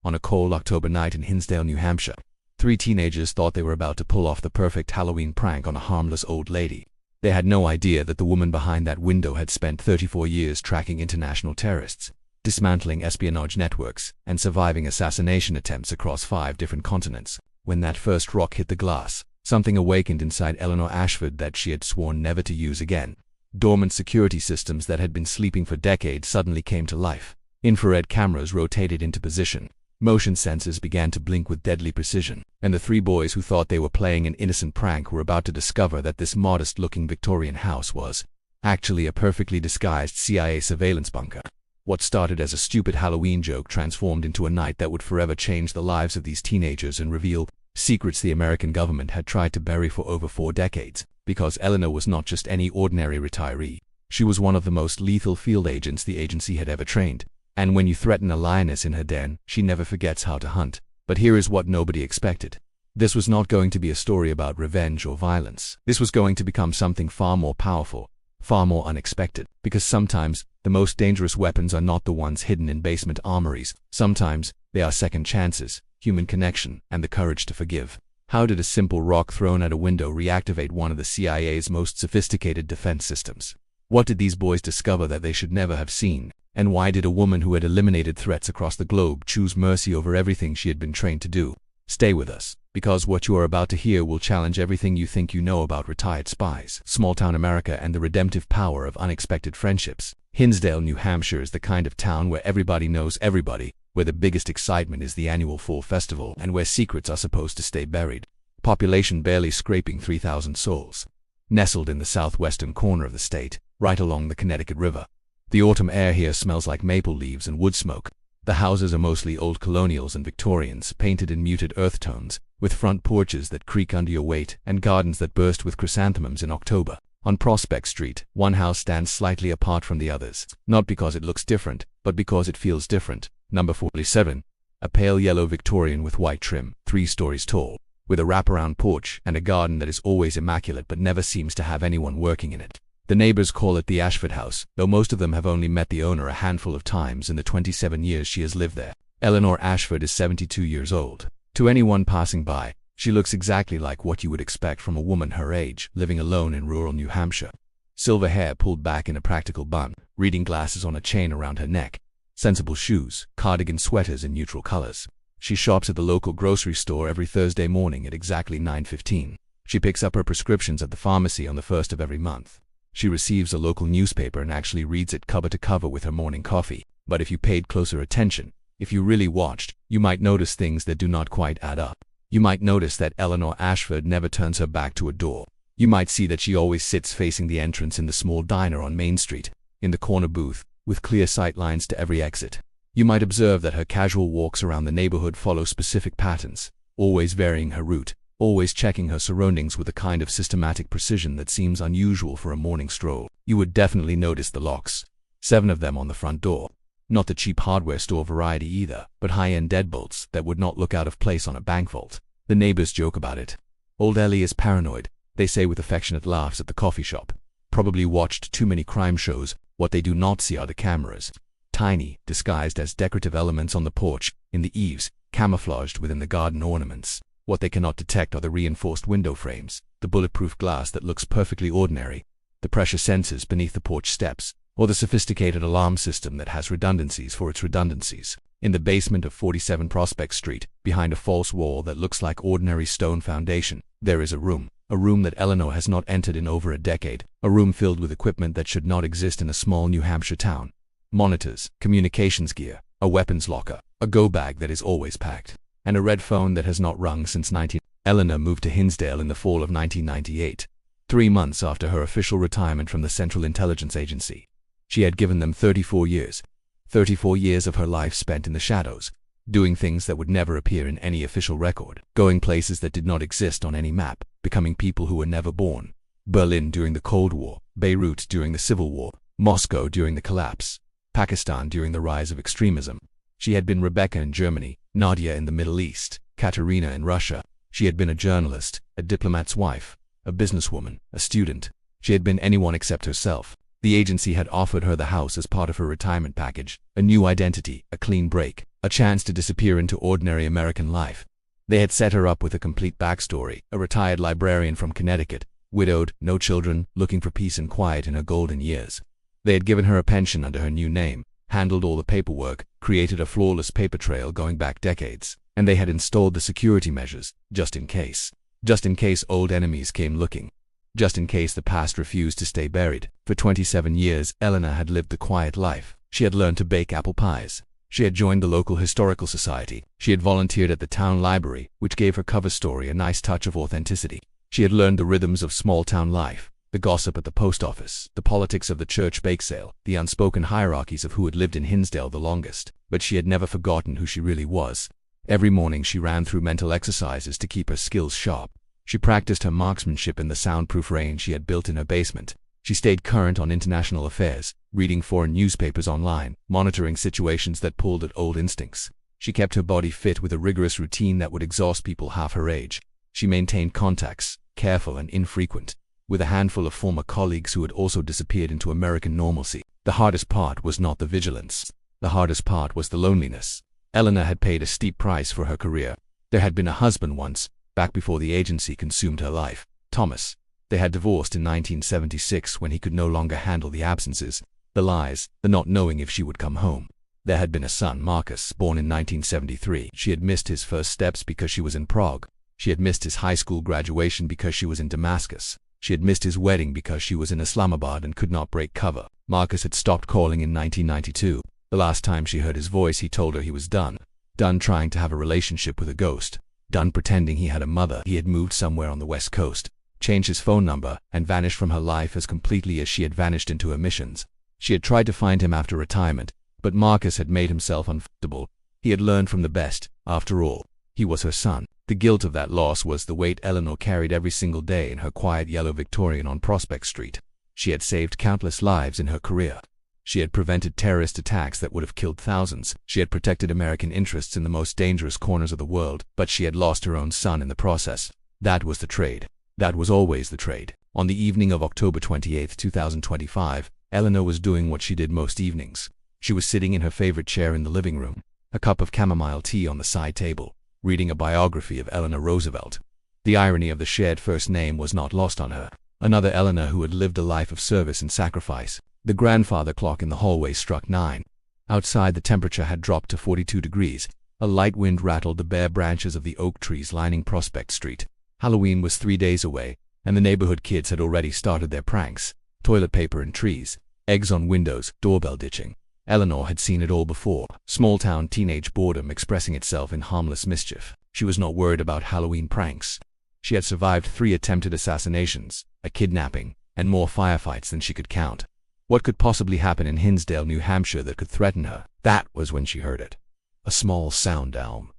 on a cold October night in Hinsdale, New Hampshire. Three teenagers thought they were about to pull off the perfect Halloween prank on a harmless old lady. They had no idea that the woman behind that window had spent 34 years tracking international terrorists, dismantling espionage networks, and surviving assassination attempts across 5 different continents. When that first rock hit the glass, something awakened inside Eleanor Ashford that she had sworn never to use again. Dormant security systems that had been sleeping for decades suddenly came to life. Infrared cameras rotated into position. Motion sensors began to blink with deadly precision, and the 3 boys who thought they were playing an innocent prank were about to discover that this modest-looking Victorian house was actually a perfectly disguised CIA surveillance bunker. What started as a stupid Halloween joke transformed into a night that would forever change the lives of these teenagers and reveal secrets the American government had tried to bury for over 4 decades. Because Eleanor was not just any ordinary retiree. She was one of the most lethal field agents the agency had ever trained. And when you threaten a lioness in her den, she never forgets how to hunt. But here is what nobody expected. This was not going to be a story about revenge or violence. This was going to become something far more powerful, far more unexpected. Because sometimes, the most dangerous weapons are not the ones hidden in basement armories. Sometimes, they are second chances, human connection, and the courage to forgive. How did a simple rock thrown at a window reactivate one of the CIA's most sophisticated defense systems? What did these boys discover that they should never have seen? And why did a woman who had eliminated threats across the globe choose mercy over everything she had been trained to do? Stay with us, because what you are about to hear will challenge everything you think you know about retired spies, small-town America, and the redemptive power of unexpected friendships. Hinsdale, New Hampshire is the kind of town where everybody knows everybody, where the biggest excitement is the annual fall festival, and where secrets are supposed to stay buried. Population barely scraping 3,000 souls. Nestled in the southwestern corner of the state, right along the Connecticut River. The autumn air here smells like maple leaves and wood smoke. The houses are mostly old colonials and Victorians, painted in muted earth tones, with front porches that creak under your weight and gardens that burst with chrysanthemums in October. On Prospect Street, one house stands slightly apart from the others, not because it looks different, but because it feels different. Number 47, a pale yellow Victorian with white trim, 3 stories tall, with a wraparound porch and a garden that is always immaculate but never seems to have anyone working in it. The neighbors call it the Ashford House, though most of them have only met the owner a handful of times in the 27 years she has lived there. Eleanor Ashford is 72 years old. To anyone passing by, she looks exactly like what you would expect from a woman her age, living alone in rural New Hampshire. Silver hair pulled back in a practical bun, reading glasses on a chain around her neck, sensible shoes, cardigan sweaters in neutral colors. She shops at the local grocery store every Thursday morning at exactly 9:15. She picks up her prescriptions at the pharmacy on the 1st of every month. She receives a local newspaper and actually reads it cover to cover with her morning coffee. But if you paid closer attention, if you really watched, you might notice things that do not quite add up. You might notice that Eleanor Ashford never turns her back to a door. You might see that she always sits facing the entrance in the small diner on Main Street, in the corner booth, with clear sight lines to every exit. You might observe that her casual walks around the neighborhood follow specific patterns, always varying her route, always checking her surroundings with a kind of systematic precision that seems unusual for a morning stroll. You would definitely notice the locks. 7 of them on the front door. Not the cheap hardware store variety either, but high-end deadbolts that would not look out of place on a bank vault. The neighbors joke about it. Old Ellie is paranoid, they say with affectionate laughs at the coffee shop. Probably watched too many crime shows. What they do not see are the cameras. Tiny, disguised as decorative elements on the porch, in the eaves, camouflaged within the garden ornaments. What they cannot detect are the reinforced window frames, the bulletproof glass that looks perfectly ordinary, the pressure sensors beneath the porch steps, or the sophisticated alarm system that has redundancies for its redundancies. In the basement of 47 Prospect Street, behind a false wall that looks like ordinary stone foundation, there is a room that Eleanor has not entered in over a decade, a room filled with equipment that should not exist in a small New Hampshire town. Monitors, communications gear, a weapons locker, a go bag that is always packed, and a red phone that has not rung since 19. Eleanor moved to Hinsdale in the fall of 1998, 3 months after her official retirement from the Central Intelligence Agency. She had given them 34 years. 34 years of her life spent in the shadows, doing things that would never appear in any official record, going places that did not exist on any map, becoming people who were never born. Berlin during the Cold War, Beirut during the Civil War, Moscow during the collapse, Pakistan during the rise of extremism. She had been Rebecca in Germany, Nadia in the Middle East, Katerina in Russia. She had been a journalist, a diplomat's wife, a businesswoman, a student. She had been anyone except herself. The agency had offered her the house as part of her retirement package, a new identity, a clean break, a chance to disappear into ordinary American life. They had set her up with a complete backstory, a retired librarian from Connecticut, widowed, no children, looking for peace and quiet in her golden years. They had given her a pension under her new name, handled all the paperwork, created a flawless paper trail going back decades, and they had installed the security measures, just in case. Just in case old enemies came looking. Just in case the past refused to stay buried. For 27 years, Eleanor had lived the quiet life. She had learned to bake apple pies. She had joined the local historical society. She had volunteered at the town library, which gave her cover story a nice touch of authenticity. She had learned the rhythms of small-town life, the gossip at the post office, the politics of the church bake sale, the unspoken hierarchies of who had lived in Hinsdale the longest. But she had never forgotten who she really was. Every morning she ran through mental exercises to keep her skills sharp. She practiced her marksmanship in the soundproof range she had built in her basement. She stayed current on international affairs, reading foreign newspapers online, monitoring situations that pulled at old instincts. She kept her body fit with a rigorous routine that would exhaust people half her age. She maintained contacts, careful and infrequent, with a handful of former colleagues who had also disappeared into American normalcy. The hardest part was not the vigilance. The hardest part was the loneliness. Eleanor had paid a steep price for her career. There had been a husband once, back before the agency consumed her life, Thomas. They had divorced in 1976 when he could no longer handle the absences, the lies, the not knowing if she would come home. There had been a son, Marcus, born in 1973. She had missed his first steps because she was in Prague. She had missed his high school graduation because she was in Damascus. She had missed his wedding because she was in Islamabad and could not break cover. Marcus had stopped calling in 1992. The last time she heard his voice, he told her he was done. Done trying to have a relationship with a ghost. Done pretending he had a mother. He had moved somewhere on the West Coast, changed his phone number, and vanished from her life as completely as she had vanished into her missions. She had tried to find him after retirement, but Marcus had made himself unfindable. He had learned from the best. After all, he was her son. The guilt of that loss was the weight Eleanor carried every single day in her quiet yellow Victorian on Prospect Street. She had saved countless lives in her career. She had prevented terrorist attacks that would have killed thousands. She had protected American interests in the most dangerous corners of the world, but she had lost her own son in the process. That was the trade. That was always the trade. On the evening of October 28, 2025, Eleanor was doing what she did most evenings. She was sitting in her favorite chair in the living room, a cup of chamomile tea on the side table, reading a biography of Eleanor Roosevelt. The irony of the shared first name was not lost on her. Another Eleanor who had lived a life of service and sacrifice. The grandfather clock in the hallway struck 9. Outside, the temperature had dropped to 42 degrees. A light wind rattled the bare branches of the oak trees lining Prospect Street. Halloween was 3 days away, and the neighborhood kids had already started their pranks. Toilet paper in trees, eggs on windows, doorbell ditching. Eleanor had seen it all before. Small-town teenage boredom expressing itself in harmless mischief. She was not worried about Halloween pranks. She had survived 3 attempted assassinations, a kidnapping, and more firefights than she could count. What could possibly happen in Hinsdale, New Hampshire that could threaten her? That was when she heard it. A small sound down.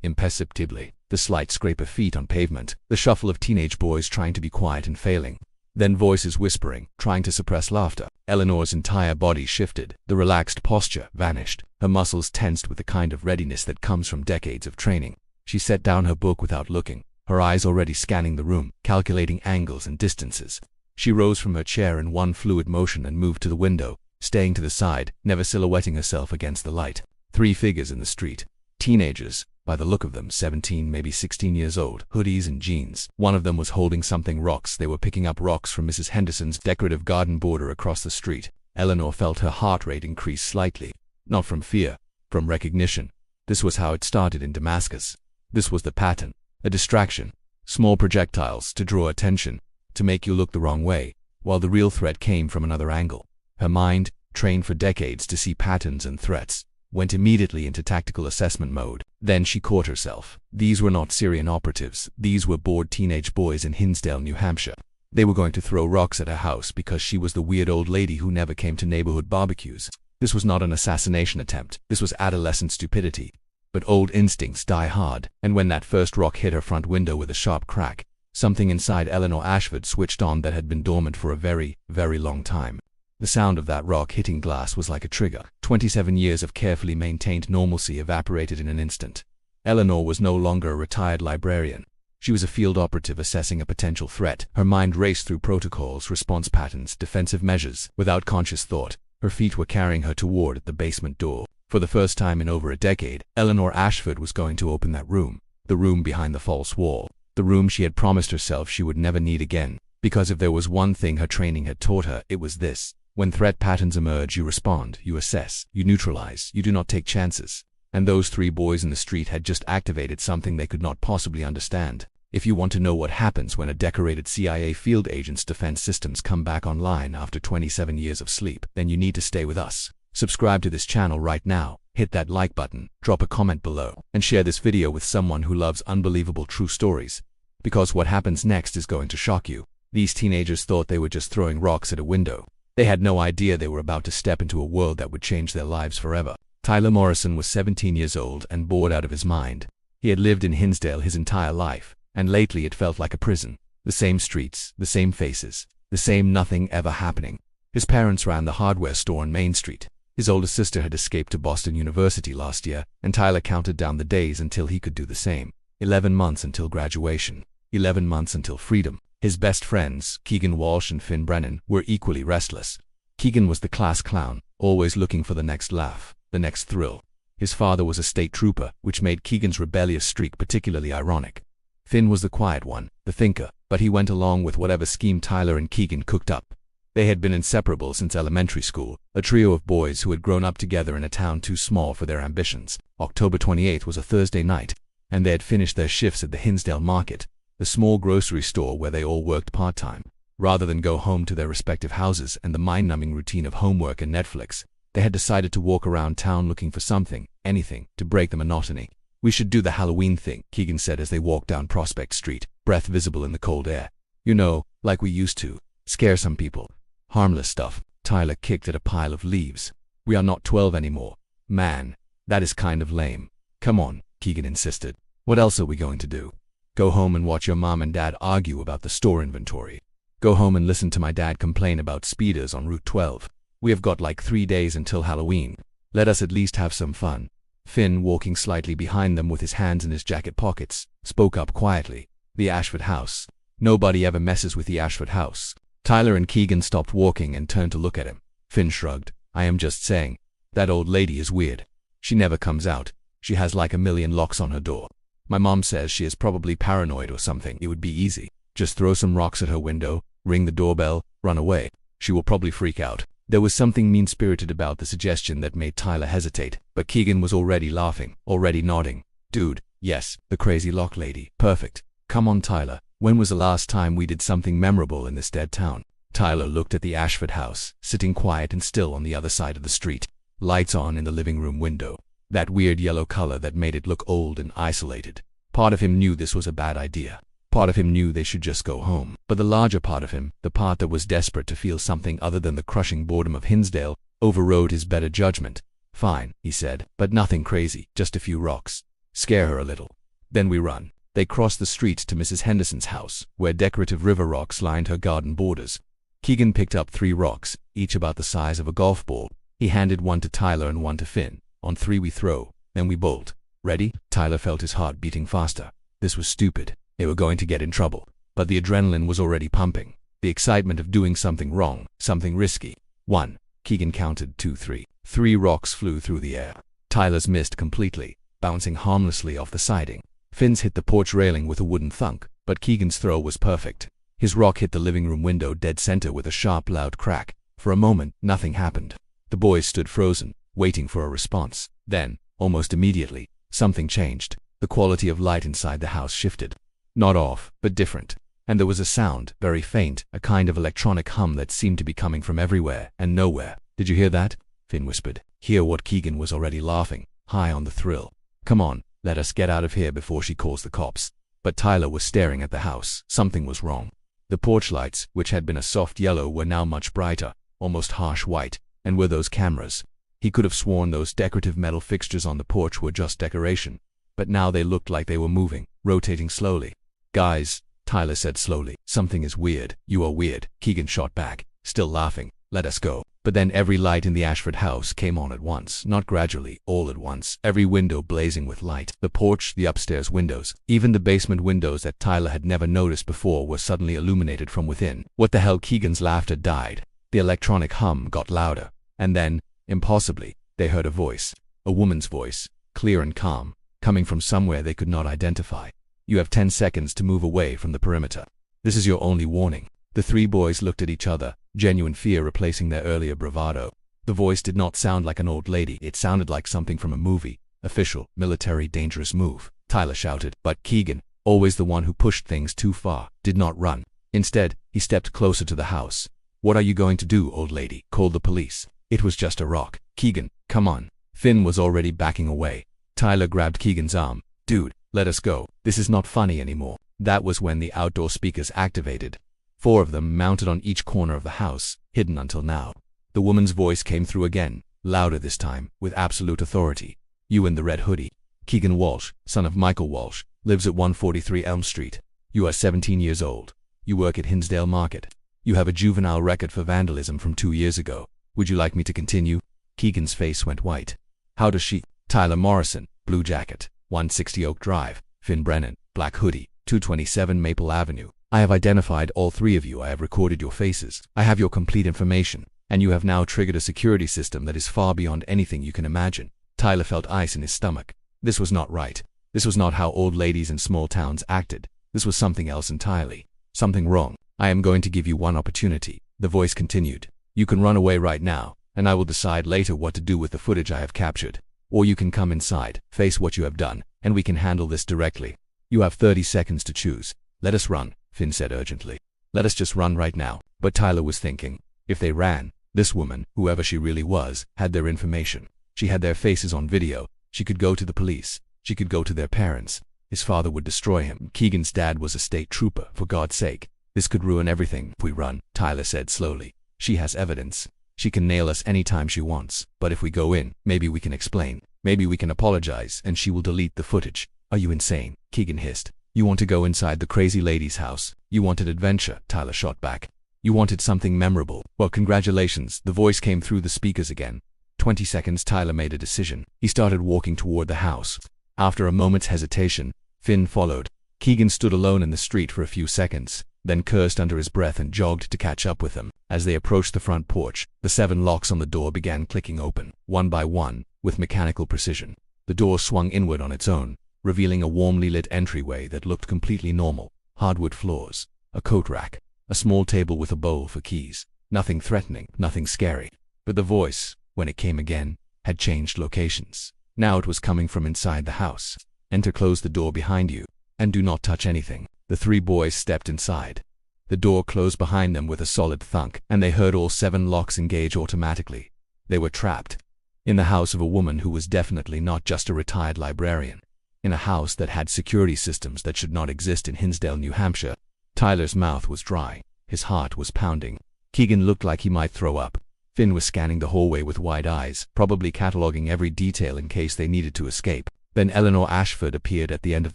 Imperceptibly, the slight scrape of feet on pavement, the shuffle of teenage boys trying to be quiet and failing. Then voices whispering, trying to suppress laughter. Eleanor's entire body shifted. The relaxed posture vanished. Her muscles tensed with the kind of readiness that comes from decades of training. She set down her book without looking, her eyes already scanning the room, calculating angles and distances. She rose from her chair in one fluid motion and moved to the window, staying to the side, never silhouetting herself against the light. 3 figures in the street. Teenagers, by the look of them 17, maybe 16 years old, hoodies and jeans. One of them was holding something rocks. They were picking up rocks from Mrs. Henderson's decorative garden border across the street. Eleanor felt her heart rate increase slightly. Not from fear, from recognition. This was how it started in Damascus. This was the pattern. A distraction. Small projectiles to draw attention, to make you look the wrong way, while the real threat came from another angle. Her mind, trained for decades to see patterns and threats, went immediately into tactical assessment mode. Then she caught herself. These were not Syrian operatives. These were bored teenage boys in Hinsdale, New Hampshire. They were going to throw rocks at her house because she was the weird old lady who never came to neighborhood barbecues. This was not an assassination attempt. This was adolescent stupidity. But old instincts die hard, and when that first rock hit her front window with a sharp crack, something inside Eleanor Ashford switched on that had been dormant for a very, very long time. The sound of that rock hitting glass was like a trigger. 27 years of carefully maintained normalcy evaporated in an instant. Eleanor was no longer a retired librarian. She was a field operative assessing a potential threat. Her mind raced through protocols, response patterns, defensive measures. Without conscious thought, her feet were carrying her toward the basement door. For the first time in over a decade, Eleanor Ashford was going to open that room. The room behind the false wall. The room she had promised herself she would never need again. Because if there was one thing her training had taught her, it was this. When threat patterns emerge, you respond, you assess, you neutralize, you do not take chances. And those three boys in the street had just activated something they could not possibly understand. If you want to know what happens when a decorated CIA field agent's defense systems come back online after 27 years of sleep, then you need to stay with us. Subscribe to this channel right now, hit that like button, drop a comment below, and share this video with someone who loves unbelievable true stories. Because what happens next is going to shock you. These teenagers thought they were just throwing rocks at a window. They had no idea they were about to step into a world that would change their lives forever. Tyler Morrison was 17 years old and bored out of his mind. He had lived in Hinsdale his entire life, and lately it felt like a prison. The same streets, the same faces, the same nothing ever happening. His parents ran the hardware store on Main Street. His older sister had escaped to Boston University last year, and Tyler counted down the days until he could do the same. 11 months until graduation. 11 months until freedom. His best friends, Keegan Walsh and Finn Brennan, were equally restless. Keegan was the class clown, always looking for the next laugh, the next thrill. His father was a state trooper, which made Keegan's rebellious streak particularly ironic. Finn was the quiet one, the thinker, but he went along with whatever scheme Tyler and Keegan cooked up. They had been inseparable since elementary school, a trio of boys who had grown up together in a town too small for their ambitions. October 28th was a Thursday night, and they had finished their shifts at the Hinsdale Market, the small grocery store where they all worked part-time. Rather than go home to their respective houses and the mind-numbing routine of homework and Netflix, they had decided to walk around town looking for something, anything, to break the monotony. "We should do the Halloween thing," Keegan said as they walked down Prospect Street, breath visible in the cold air. "You know, like we used to. Scare some people. Harmless stuff." Tyler kicked at a pile of leaves. "We are not 12 anymore. Man, that is kind of lame." "Come on," Keegan insisted. "What else are we going to do? Go home and watch your mom and dad argue about the store inventory. Go home and listen to my dad complain about speeders on Route 12. We have got like 3 days until Halloween. Let us at least have some fun." Finn, walking slightly behind them with his hands in his jacket pockets, spoke up quietly. "The Ashford house. Nobody ever messes with the Ashford house." Tyler and Keegan stopped walking and turned to look at him. Finn shrugged. "I am just saying. That old lady is weird. She never comes out. She has like a million locks on her door. My mom says she is probably paranoid or something. It would be easy. Just throw some rocks at her window, ring the doorbell, run away. She will probably freak out." There was something mean-spirited about the suggestion that made Tyler hesitate, but Keegan was already laughing, already nodding. "Dude, yes, the crazy lock lady. Perfect. Come on, Tyler. When was the last time we did something memorable in this dead town?" Tyler looked at the Ashford house, sitting quiet and still on the other side of the street. Lights on in the living room window. That weird yellow color that made it look old and isolated. Part of him knew this was a bad idea. Part of him knew they should just go home. But the larger part of him, the part that was desperate to feel something other than the crushing boredom of Hinsdale, overrode his better judgment. "Fine," he said, "but nothing crazy, just a few rocks. Scare her a little. Then we run." They crossed the street to Mrs. Henderson's house, where decorative river rocks lined her garden borders. Keegan picked up 3 rocks, each about the size of a golf ball. He handed one to Tyler and one to Finn. "On 3 we throw, then we bolt. Ready?" Tyler felt his heart beating faster. This was stupid. They were going to get in trouble. But the adrenaline was already pumping. The excitement of doing something wrong, something risky. 1. Keegan counted 2, 3. 3 rocks flew through the air. Tyler's missed completely, bouncing harmlessly off the siding. Finn's hit the porch railing with a wooden thunk, but Keegan's throw was perfect. His rock hit the living room window dead center with a sharp, loud crack. For a moment, nothing happened. The boys stood frozen, waiting for a response. Then, almost immediately, something changed. The quality of light inside the house shifted. Not off, but different. And there was a sound, very faint, a kind of electronic hum that seemed to be coming from everywhere and nowhere. "Did you hear that?" Finn whispered. Hear what Keegan was already laughing, high on the thrill. "Come on, let us get out of here before she calls the cops." But Tyler was staring at the house. Something was wrong. The porch lights, which had been a soft yellow, were now much brighter, almost harsh white. And were those cameras? He could have sworn those decorative metal fixtures on the porch were just decoration. But now they looked like they were moving, rotating slowly. "Guys," Tyler said slowly, "something is weird." "You are weird," Keegan shot back, still laughing. "Let us go." But But then every light in the Ashford house came on at once, not gradually, all at once. Every window blazing with light. The porch, the upstairs windows, even the basement windows that Tyler had never noticed before were suddenly illuminated from within. What the hell? Keegan's laughter died. The electronic hum got louder. And then, impossibly, they heard a voice. A woman's voice, clear and calm, coming from somewhere they could not identify. You have 10 seconds to move away from the perimeter. This is your only warning. The three boys looked at each other, genuine fear replacing their earlier bravado. The voice did not sound like an old lady. It sounded like something from a movie. Official, military, dangerous move. Tyler shouted, but Keegan, always the one who pushed things too far, did not run. Instead, he stepped closer to the house. What are you going to do, old lady? Call the police. It was just a rock. Keegan, come on. Finn was already backing away. Tyler grabbed Keegan's arm. Dude, let us go. This is not funny anymore. That was when the outdoor speakers activated. 4 of them mounted on each corner of the house, hidden until now. The woman's voice came through again, louder this time, with absolute authority. You in the red hoodie. Keegan Walsh, son of Michael Walsh, lives at 143 Elm Street. You are 17 years old. You work at Hinsdale Market. You have a juvenile record for vandalism from 2 years ago. Would you like me to continue? Keegan's face went white. How does she? Tyler Morrison, blue jacket, 160 Oak Drive. Finn Brennan, black hoodie, 227 Maple Avenue. I have identified all 3 of you. I have recorded your faces. I have your complete information. And you have now triggered a security system that is far beyond anything you can imagine. Tyler felt ice in his stomach. This was not right. This was not how old ladies in small towns acted. This was something else entirely. Something wrong. I am going to give you one opportunity. The voice continued. You can run away right now, and I will decide later what to do with the footage I have captured. Or you can come inside, face what you have done, and we can handle this directly. You have 30 seconds to choose. Let us run, Finn said urgently. Let us just run right now. But Tyler was thinking, if they ran, this woman, whoever she really was, had their information. She had their faces on video. She could go to the police. She could go to their parents. His father would destroy him. Keegan's dad was a state trooper, for God's sake. This could ruin everything. If we run, Tyler said slowly. She has evidence. She can nail us anytime she wants. But if we go in, maybe we can explain. Maybe we can apologize, and she will delete the footage. Are you insane? Keegan hissed. You want to go inside the crazy lady's house. You wanted adventure, Tyler shot back. You wanted something memorable. Well, congratulations. The voice came through the speakers again. 20 seconds. Tyler made a decision. He started walking toward the house. After a moment's hesitation, Finn followed. Keegan stood alone in the street for a few seconds, then cursed under his breath and jogged to catch up with them. As they approached the front porch, the 7 locks on the door began clicking open, one by one, with mechanical precision. The door swung inward on its own, revealing a warmly lit entryway that looked completely normal. Hardwood floors, a coat rack, a small table with a bowl for keys. Nothing threatening, nothing scary. But the voice, when it came again, had changed locations. Now it was coming from inside the house. Enter, close the door behind you, and do not touch anything. The 3 boys stepped inside. The door closed behind them with a solid thunk, and they heard all 7 locks engage automatically. They were trapped. In the house of a woman who was definitely not just a retired librarian. In a house that had security systems that should not exist in Hinsdale, New Hampshire. Tyler's mouth was dry. His heart was pounding. Keegan looked like he might throw up. Finn was scanning the hallway with wide eyes, probably cataloging every detail in case they needed to escape. Then Eleanor Ashford appeared at the end of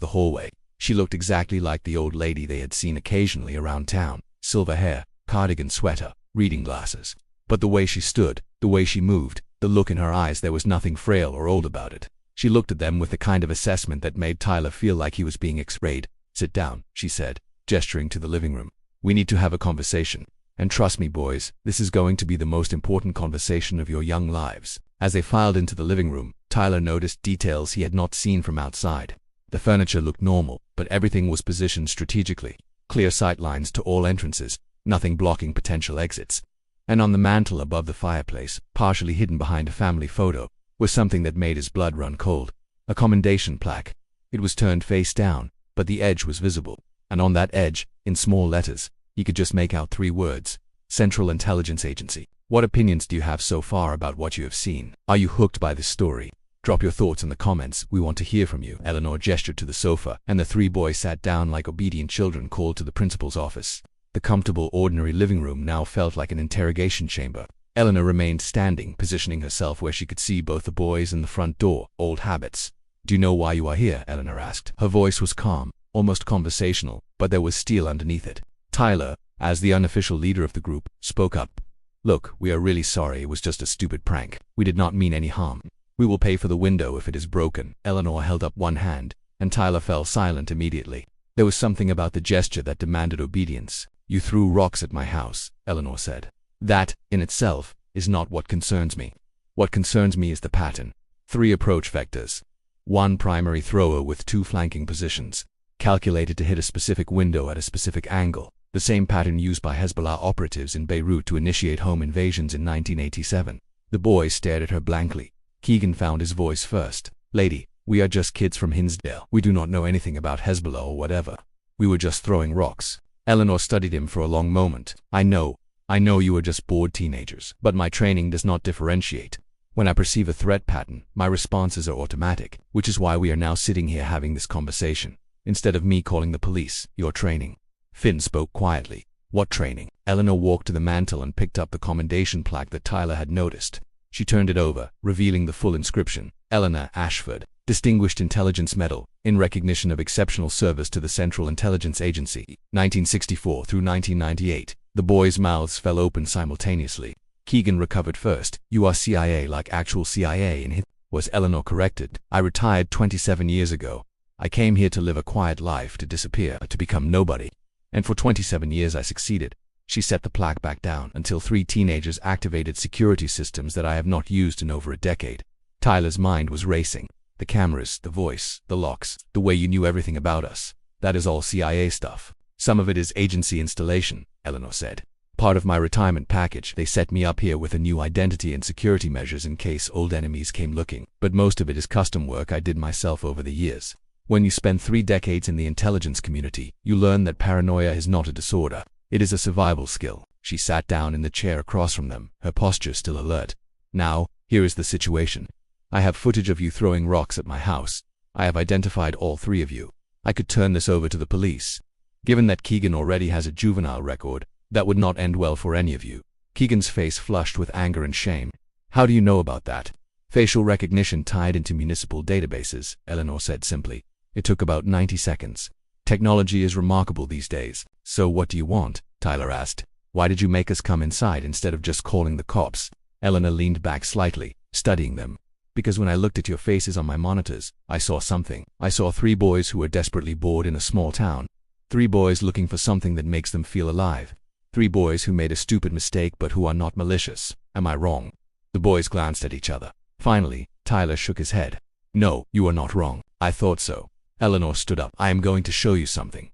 the hallway. She looked exactly like the old lady they had seen occasionally around town. Silver hair, cardigan sweater, reading glasses. But the way she stood, the way she moved, the look in her eyes, there was nothing frail or old about it. She looked at them with the kind of assessment that made Tyler feel like he was being X-rayed. Sit down, she said, gesturing to the living room. We need to have a conversation. And trust me, boys, this is going to be the most important conversation of your young lives. As they filed into the living room, Tyler noticed details he had not seen from outside. The furniture looked normal, but everything was positioned strategically. Clear sight lines to all entrances, nothing blocking potential exits. And on the mantel above the fireplace, partially hidden behind a family photo, was something that made his blood run cold. A commendation plaque. It was turned face down, but the edge was visible. And on that edge, in small letters, he could just make out 3 words. Central Intelligence Agency. What opinions do you have so far about what you have seen? Are you hooked by this story? Drop your thoughts in the comments. We want to hear from you. Eleanor gestured to the sofa, and the 3 boys sat down like obedient children called to the principal's office. The comfortable, ordinary living room now felt like an interrogation chamber. Eleanor remained standing, positioning herself where she could see both the boys and the front door. Old habits. Do you know why you are here? Eleanor asked. Her voice was calm, almost conversational, but there was steel underneath it. Tyler, as the unofficial leader of the group, spoke up. Look, we are really sorry, it was just a stupid prank. We did not mean any harm. We will pay for the window if it is broken. Eleanor held up one hand, and Tyler fell silent immediately. There was something about the gesture that demanded obedience. You threw rocks at my house, Eleanor said. That, in itself, is not what concerns me. What concerns me is the pattern. 3 approach vectors. 1 primary thrower with 2 flanking positions, calculated to hit a specific window at a specific angle, the same pattern used by Hezbollah operatives in Beirut to initiate home invasions in 1987. The boy stared at her blankly. Keegan found his voice first. Lady, we are just kids from Hinsdale. We do not know anything about Hezbollah or whatever. We were just throwing rocks. Eleanor studied him for a long moment. I know you are just bored teenagers, but my training does not differentiate. When I perceive a threat pattern, my responses are automatic, which is why we are now sitting here having this conversation. Instead of me calling the police, your training. Finn spoke quietly. What training? Eleanor walked to the mantel and picked up the commendation plaque that Tyler had noticed. She turned it over, revealing the full inscription. Eleanor Ashford, Distinguished Intelligence Medal, in recognition of exceptional service to the Central Intelligence Agency, 1964 through 1998. The boys' mouths fell open simultaneously. Keegan recovered first. You are CIA like actual CIA in his... Was Eleanor corrected? I retired 27 years ago. I came here to live a quiet life, to disappear, to become nobody. And for 27 years I succeeded. She set the plaque back down until 3 teenagers activated security systems that I have not used in over a decade. Tyler's mind was racing. The cameras, the voice, the locks, the way you knew everything about us. That is all CIA stuff. Some of it is agency installation, Eleanor said. Part of my retirement package. They set me up here with a new identity and security measures in case old enemies came looking. But most of it is custom work I did myself over the years. When you spend 3 decades in the intelligence community, you learn that paranoia is not a disorder. It is a survival skill. She sat down in the chair across from them, her posture still alert. Now, here is the situation. I have footage of you throwing rocks at my house. I have identified all 3 of you. I could turn this over to the police. Given that Keegan already has a juvenile record, that would not end well for any of you. Keegan's face flushed with anger and shame. How do you know about that? Facial recognition tied into municipal databases, Eleanor said simply. It took about 90 seconds. Technology is remarkable these days. So what do you want? Tyler asked. Why did you make us come inside instead of just calling the cops? Eleanor leaned back slightly, studying them. Because when I looked at your faces on my monitors, I saw something. I saw 3 boys who were desperately bored in a small town. 3 boys looking for something that makes them feel alive. 3 boys who made a stupid mistake but who are not malicious. Am I wrong? The boys glanced at each other. Finally, Tyler shook his head. No, you are not wrong. I thought so. Eleanor stood up. I am going to show you something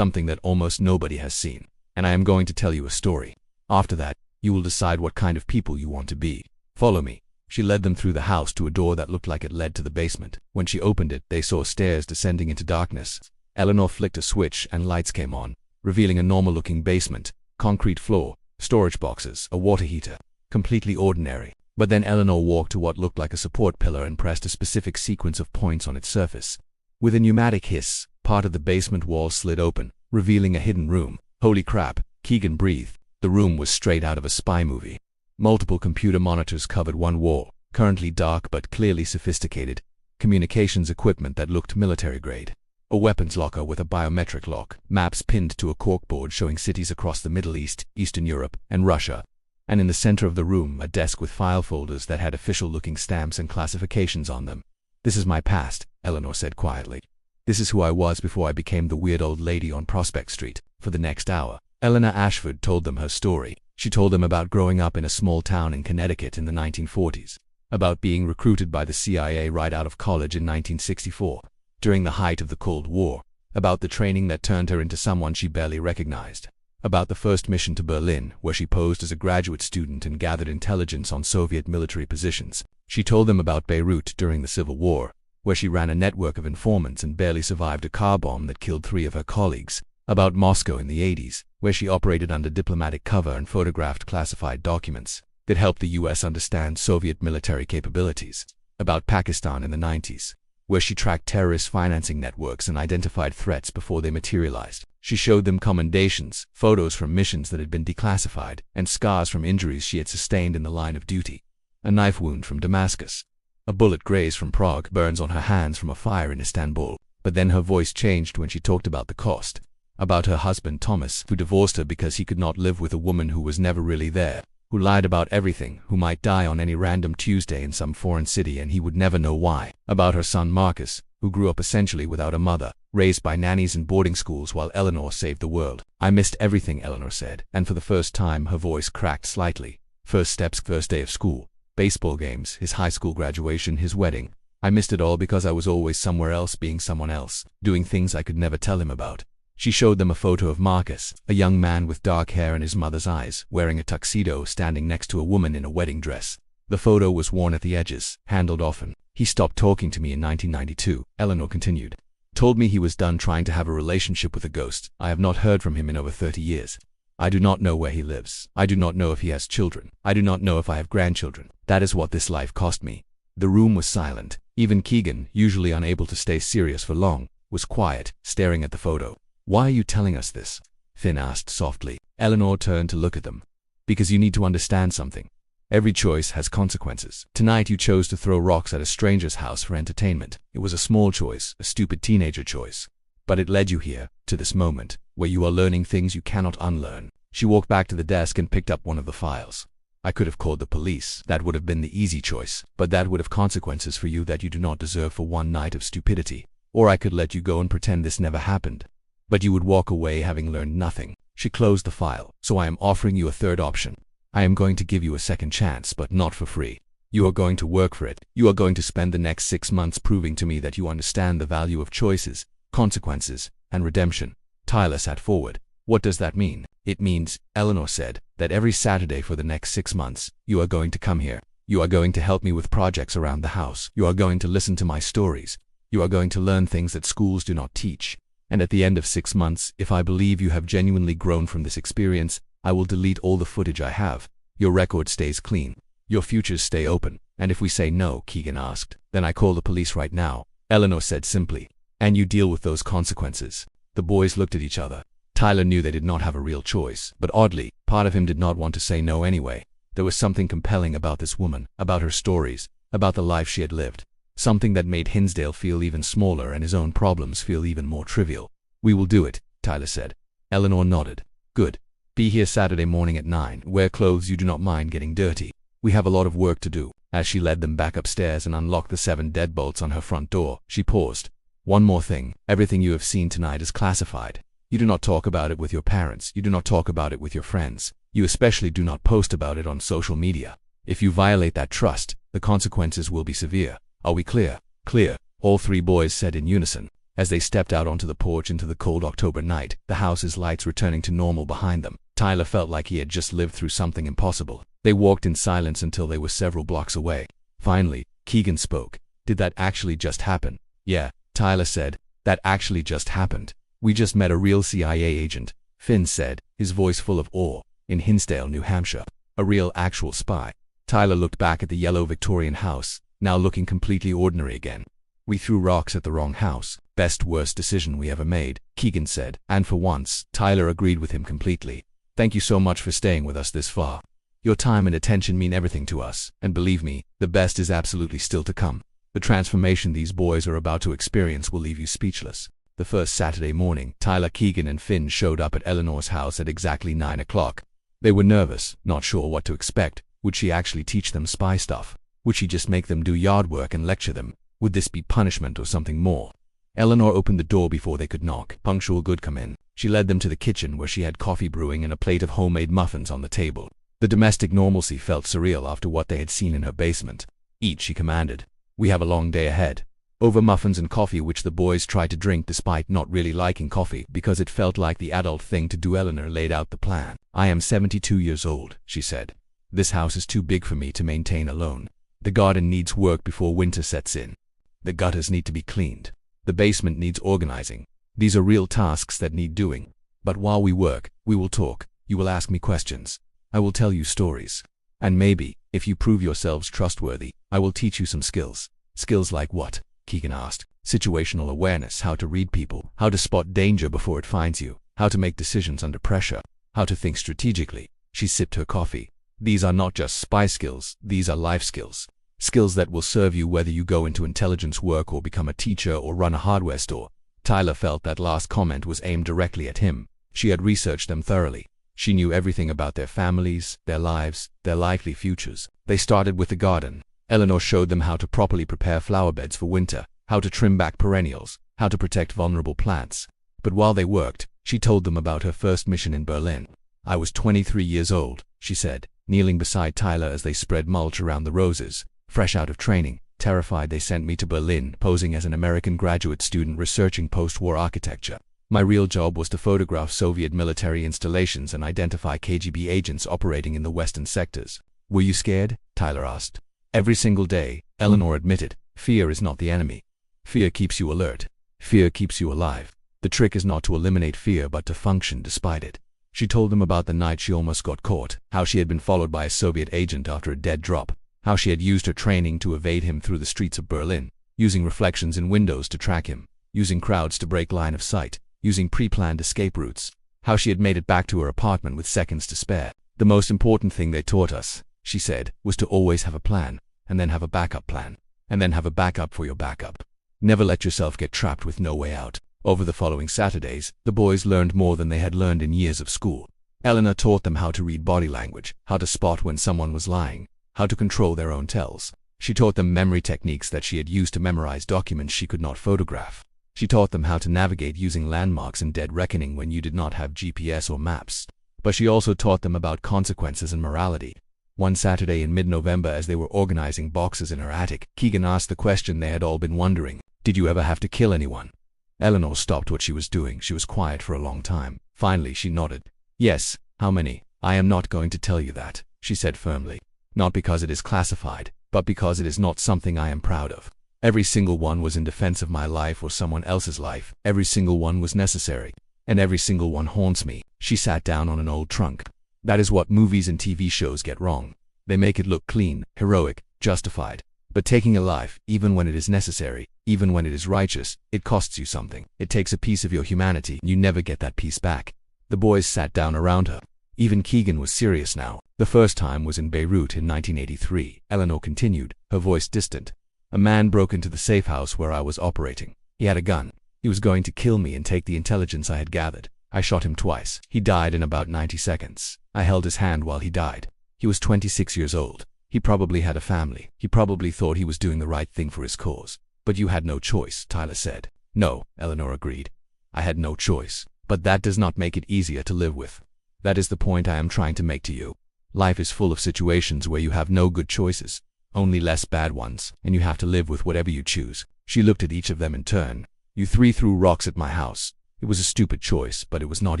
that almost nobody has seen. And I am going to tell you a story. After that, you will decide what kind of people you want to be. Follow me. She led them through the house to a door that looked like it led to the basement. When she opened it, they saw stairs descending into darkness. Eleanor flicked a switch and lights came on, revealing a normal-looking basement, concrete floor, storage boxes, a water heater. Completely ordinary. But then Eleanor walked to what looked like a support pillar and pressed a specific sequence of points on its surface. With a pneumatic hiss, part of the basement wall slid open, revealing a hidden room. Holy crap, Keegan breathed. The room was straight out of a spy movie. Multiple computer monitors covered one wall, currently dark but clearly sophisticated. Communications equipment that looked military-grade. A weapons locker with a biometric lock. Maps pinned to a corkboard showing cities across the Middle East, Eastern Europe, and Russia. And in the center of the room, a desk with file folders that had official-looking stamps and classifications on them. This is my past, Eleanor said quietly. This is who I was before I became the weird old lady on Prospect Street. For the next hour, Eleanor Ashford told them her story. She told them about growing up in a small town in Connecticut in the 1940s, about being recruited by the CIA right out of college in 1964, during the height of the Cold War, about the training that turned her into someone she barely recognized, about the first mission to Berlin, where she posed as a graduate student and gathered intelligence on Soviet military positions. She told them about Beirut during the Civil War, where she ran a network of informants and barely survived a car bomb that killed 3 of her colleagues, about Moscow in the 80s, where she operated under diplomatic cover and photographed classified documents that helped the US understand Soviet military capabilities, about Pakistan in the 90s, where she tracked terrorist financing networks and identified threats before they materialized. She showed them commendations, photos from missions that had been declassified, and scars from injuries she had sustained in the line of duty. A knife wound from Damascus, a bullet grazed from Prague, burns on her hands from a fire in Istanbul. But then her voice changed when she talked about the cost. About her husband Thomas, who divorced her because he could not live with a woman who was never really there. who lied about everything, who might die on any random Tuesday in some foreign city and he would never know why. About her son Marcus, who grew up essentially without a mother, raised by nannies in boarding schools while Eleanor saved the world. I missed everything, Eleanor said, and for the first time her voice cracked slightly. First steps, first day of school, baseball games, his high school graduation, his wedding. I missed it all because I was always somewhere else, being someone else, doing things I could never tell him about. She showed them a photo of Marcus, a young man with dark hair and his mother's eyes, wearing a tuxedo, standing next to a woman in a wedding dress. The photo was worn at the edges, handled often. He stopped talking to me in 1992, Eleanor continued. Told me he was done trying to have a relationship with a ghost. I have not heard from him in over 30 years. I do not know where he lives. I do not know if he has children. I do not know if I have grandchildren. That is what this life cost me. The room was silent. Even Keegan, usually unable to stay serious for long, was quiet, staring at the photo. Why are you telling us this? Finn asked softly. Eleanor turned to look at them. Because you need to understand something. Every choice has consequences. Tonight you chose to throw rocks at a stranger's house for entertainment. It was a small choice, a stupid teenager choice. But it led you here, to this moment, where you are learning things you cannot unlearn. She walked back to the desk and picked up one of the files. I could have called the police. That would have been the easy choice. But that would have consequences for you that you do not deserve for one night of stupidity. Or I could let you go and pretend this never happened. But you would walk away having learned nothing. She closed the file. So I am offering you a third option. I am going to give you a second chance, but not for free. You are going to work for it. You are going to spend the next 6 months proving to me that you understand the value of choices, consequences, and redemption. Tyler sat forward. What does that mean? It means, Eleanor said, that every Saturday for the next 6 months, you are going to come here. You are going to help me with projects around the house. You are going to listen to my stories. You are going to learn things that schools do not teach. And at the end of 6 months, if I believe you have genuinely grown from this experience, I will delete all the footage I have. Your record stays clean. Your futures stay open. And if we say no, Keegan asked, then I call the police right now, Eleanor said simply. And you deal with those consequences. The boys looked at each other. Tyler knew they did not have a real choice, but oddly, part of him did not want to say no anyway. There was something compelling about this woman, about her stories, about the life she had lived. Something that made Hinsdale feel even smaller and his own problems feel even more trivial. We will do it, Tyler said. Eleanor nodded. Good. Be here Saturday morning at 9. Wear clothes you do not mind getting dirty. We have a lot of work to do. As she led them back upstairs and unlocked the 7 deadbolts on her front door, she paused. One more thing. Everything you have seen tonight is classified. You do not talk about it with your parents. You do not talk about it with your friends. You especially do not post about it on social media. If you violate that trust, the consequences will be severe. Are we clear? Clear, all 3 boys said in unison. As they stepped out onto the porch into the cold October night, the house's lights returning to normal behind them, Tyler felt like he had just lived through something impossible. They walked in silence until they were several blocks away. Finally, Keegan spoke. Did that actually just happen? Yeah, Tyler said. That actually just happened. We just met a real CIA agent, Finn said, his voice full of awe, in Hinsdale, New Hampshire. A real actual spy. Tyler looked back at the yellow Victorian house, now looking completely ordinary again. We threw rocks at the wrong house. Best worst decision we ever made, Keegan said, and for once, Tyler agreed with him completely. Thank you so much for staying with us this far. Your time and attention mean everything to us, and believe me, the best is absolutely still to come. The transformation these boys are about to experience will leave you speechless. The first Saturday morning, Tyler, Keegan, and Finn showed up at Eleanor's house at exactly 9 o'clock. They were nervous, not sure what to expect. Would she actually teach them spy stuff? Would she just make them do yard work and lecture them? Would this be punishment or something more? Eleanor opened the door before they could knock. Punctual good come in. She led them to the kitchen where she had coffee brewing and a plate of homemade muffins on the table. The domestic normalcy felt surreal after what they had seen in her basement. Eat, she commanded. We have a long day ahead. Over muffins and coffee, which the boys tried to drink despite not really liking coffee because it felt like the adult thing to do, Eleanor laid out the plan. I am 72 years old, she said. This house is too big for me to maintain alone. The garden needs work before winter sets in. The gutters need to be cleaned. The basement needs organizing. These are real tasks that need doing. But while we work, we will talk. You will ask me questions. I will tell you stories. And maybe, if you prove yourselves trustworthy, I will teach you some skills. Skills like what? Keegan asked. Situational awareness, how to read people, how to spot danger before it finds you, how to make decisions under pressure, how to think strategically. She sipped her coffee. These are not just spy skills, these are life skills. Skills that will serve you whether you go into intelligence work or become a teacher or run a hardware store. Tyler felt that last comment was aimed directly at him. She had researched them thoroughly. She knew everything about their families, their lives, their likely futures. They started with the garden. Eleanor showed them how to properly prepare flower beds for winter, how to trim back perennials, how to protect vulnerable plants. But while they worked, she told them about her first mission in Berlin. "I was 23 years old," she said, kneeling beside Tyler as they spread mulch around the roses. "Fresh out of training, terrified, they sent me to Berlin, posing as an American graduate student researching post-war architecture. My real job was to photograph Soviet military installations and identify KGB agents operating in the western sectors." "Were you scared?" Tyler asked. "Every single day," Eleanor admitted. "Fear is not the enemy. Fear keeps you alert. Fear keeps you alive. The trick is not to eliminate fear but to function despite it." She told them about the night she almost got caught, how she had been followed by a Soviet agent after a dead drop, how she had used her training to evade him through the streets of Berlin, using reflections in windows to track him, using crowds to break line of sight, using pre-planned escape routes, how she had made it back to her apartment with seconds to spare. "The most important thing they taught us," she said, "was to always have a plan, and then have a backup plan, and then have a backup for your backup. Never let yourself get trapped with no way out." Over the following Saturdays, the boys learned more than they had learned in years of school. Eleanor taught them how to read body language, how to spot when someone was lying, how to control their own tells. She taught them memory techniques that she had used to memorize documents she could not photograph. She taught them how to navigate using landmarks in dead reckoning when you did not have GPS or maps. But she also taught them about consequences and morality. One Saturday in mid-November, as they were organizing boxes in her attic, Keegan asked the question they had all been wondering: "Did you ever have to kill anyone?" Eleanor stopped what she was doing. She was quiet for a long time. Finally, she nodded. "Yes." "How many?" "I am not going to tell you that," she said firmly. "Not because it is classified, but because it is not something I am proud of. Every single one was in defense of my life or someone else's life. Every single one was necessary. And every single one haunts me." She sat down on an old trunk. "That is what movies and TV shows get wrong. They make it look clean, heroic, justified. But taking a life, even when it is necessary, even when it is righteous, it costs you something. It takes a piece of your humanity. You never get that piece back." The boys sat down around her. Even Keegan was serious now. "The first time was in Beirut in 1983, Eleanor continued, her voice distant. "A man broke into the safe house where I was operating. He had a gun. He was going to kill me and take the intelligence I had gathered. I shot him twice. He died in about 90 seconds. I held his hand while he died. He was 26 years old. He probably had a family. He probably thought he was doing the right thing for his cause. But you had no choice," Tyler said. "No," Eleanor agreed. "I had no choice. But that does not make it easier to live with. That is the point I am trying to make to you. Life is full of situations where you have no good choices, only less bad ones, and you have to live with whatever you choose." She looked at each of them in turn. "You three threw rocks at my house. It was a stupid choice, but it was not